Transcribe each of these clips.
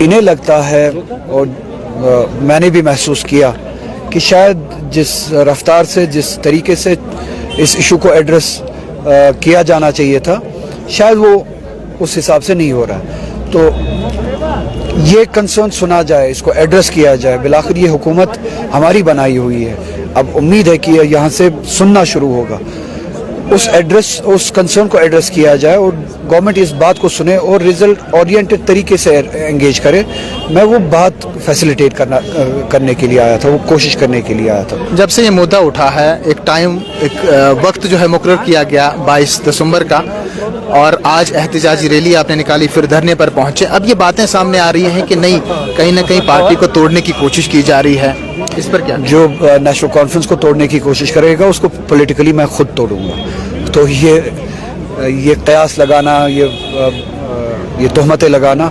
انہیں لگتا ہے اور میں نے بھی محسوس کیا کہ شاید جس رفتار سے جس طریقے سے اس ایشو کو ایڈریس کیا جانا چاہیے تھا شاید وہ اس حساب سے نہیں ہو رہا. تو یہ کنسرن سنا جائے, اس کو ایڈریس کیا جائے. بالآخر یہ حکومت ہماری بنائی ہوئی ہے, اب امید ہے کہ یہاں سے سننا شروع ہوگا. اس کنسرن کو ایڈریس کیا جائے اور گورنمنٹ اس بات کو سنے اور ریزلٹ اورینٹڈ طریقے سے انگیج کرے. میں وہ بات فیسیلیٹیٹ کرنے کے لیے آیا تھا, وہ کوشش کرنے کے لیے آیا تھا. جب سے یہ مدعا اٹھا ہے ایک وقت جو ہے مقرر کیا گیا 22 دسمبر کا, اور آج احتجاجی ریلی آپ نے نکالی, پھر دھرنے پر پہنچے. اب یہ باتیں سامنے آ رہی ہیں کہ نہیں, کہیں نہ کہیں پارٹی کو توڑنے کی کوشش کی جا رہی ہے. اس پر کیا؟ جو نیشنل کانفرنس کو توڑنے کی کوشش کرے گا اس کو پولیٹیکلی میں خود توڑوں گا. تو یہ قیاس لگانا, یہ تہمتیں لگانا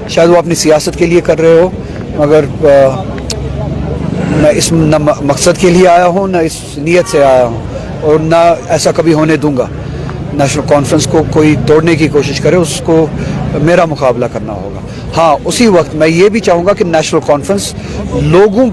شاید وہ اپنی سیاست کے لیے کر رہے ہو, مگر میں اس نہ مقصد کے لیے آیا ہوں نہ اس نیت سے آیا ہوں, اور نہ ایسا کبھی ہونے دوں گا. نیشنل کانفرنس کو کوئی توڑنے کی کوشش کرے اس کو میرا مقابلہ کرنا ہوگا. ہاں, اسی وقت میں یہ بھی چاہوں گا کہ نیشنل کانفرنس لوگوں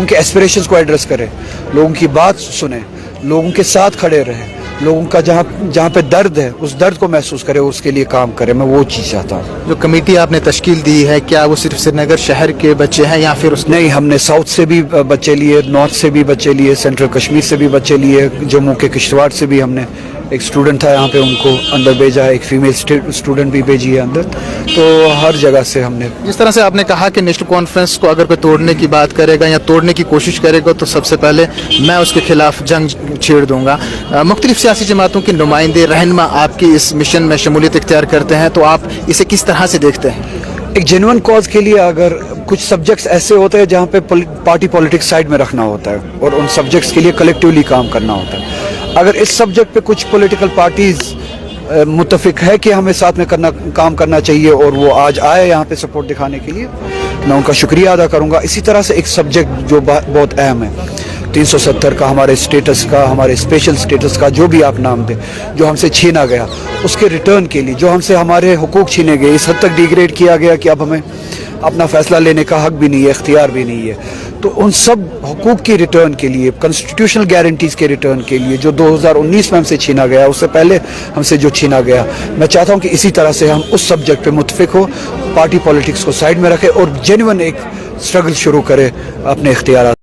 کے ایسپریشنز کو ایڈریس کرے, لوگوں کی بات سنے, لوگوں کے ساتھ کھڑے رہے, لوگوں کا جہاں پہ درد ہے اس درد کو محسوس کرے, اس کے لیے کام کرے. میں وہ چیز چاہتا ہوں. جو کمیٹی آپ نے تشکیل دی ہے, کیا وہ صرف سری نگر شہر کے بچے ہیں یا پھر نہیں, ہم نے ساؤتھ سے بھی بچے لیے, نارتھ سے بھی بچے لیے, سینٹرل کشمیر سے بھی بچے لیے, جموں کے کشتواڑ سے بھی ہم نے ایک اسٹوڈنٹ تھا یہاں پہ, ان کو اندر بھیجا ہے, ایک فیمیل اسٹوڈنٹ بھی بھیجی ہے اندر. تو ہر جگہ سے ہم نے, جس طرح سے آپ نے کہا کہ نیشنل کانفرنس کو اگر کوئی توڑنے کی بات کرے گا یا توڑنے کی کوشش کرے گا تو سب سے پہلے میں اس کے خلاف جنگ چھیڑ دوں گا. مختلف سیاسی جماعتوں کے نمائندے رہنما آپ کی اس مشن میں شمولیت اختیار کرتے ہیں, تو آپ اسے کس طرح سے دیکھتے ہیں؟ ایک جینوئن کاز کے لیے اگر کچھ سبجیکٹس ایسے ہوتے ہیں جہاں پہ پارٹی پالیٹکس سائڈ میں رکھنا ہوتا ہے اور ان سبجیکٹس کے لیے کلیکٹیولی کام کرنا ہوتا ہے. اگر اس سبجیکٹ پہ کچھ پولیٹیکل پارٹیز متفق ہے کہ ہمیں ساتھ میں کام کرنا چاہیے اور وہ آج آئے یہاں پہ سپورٹ دکھانے کے لیے, میں ان کا شکریہ ادا کروں گا. اسی طرح سے ایک سبجیکٹ جو بہت اہم ہے 370 کا, ہمارے اسٹیٹس کا, ہمارے اسپیشل اسٹیٹس کا, جو بھی آپ نام دیں, جو ہم سے چھینا گیا اس کے ریٹرن کے لیے, جو ہم سے ہمارے حقوق چھینے گئے, اس حد تک ڈیگریڈ کیا گیا کہ اب ہمیں اپنا فیصلہ لینے کا حق بھی نہیں ہے, اختیار بھی نہیں ہے. تو ان سب حقوق کی ریٹرن کے لیے, کانسٹیٹیوشنل گارنٹیز کے ریٹرن کے لیے, جو 2019 میں ہم سے چھینا گیا, اس سے پہلے ہم سے جو چھینا گیا, میں چاہتا ہوں کہ اسی طرح سے ہم اس سبجیکٹ پہ متفق ہو, پارٹی پالیٹکس کو سائڈ میں رکھے اور جینوئن ایک اسٹرگل شروع کرے اپنے اختیارات.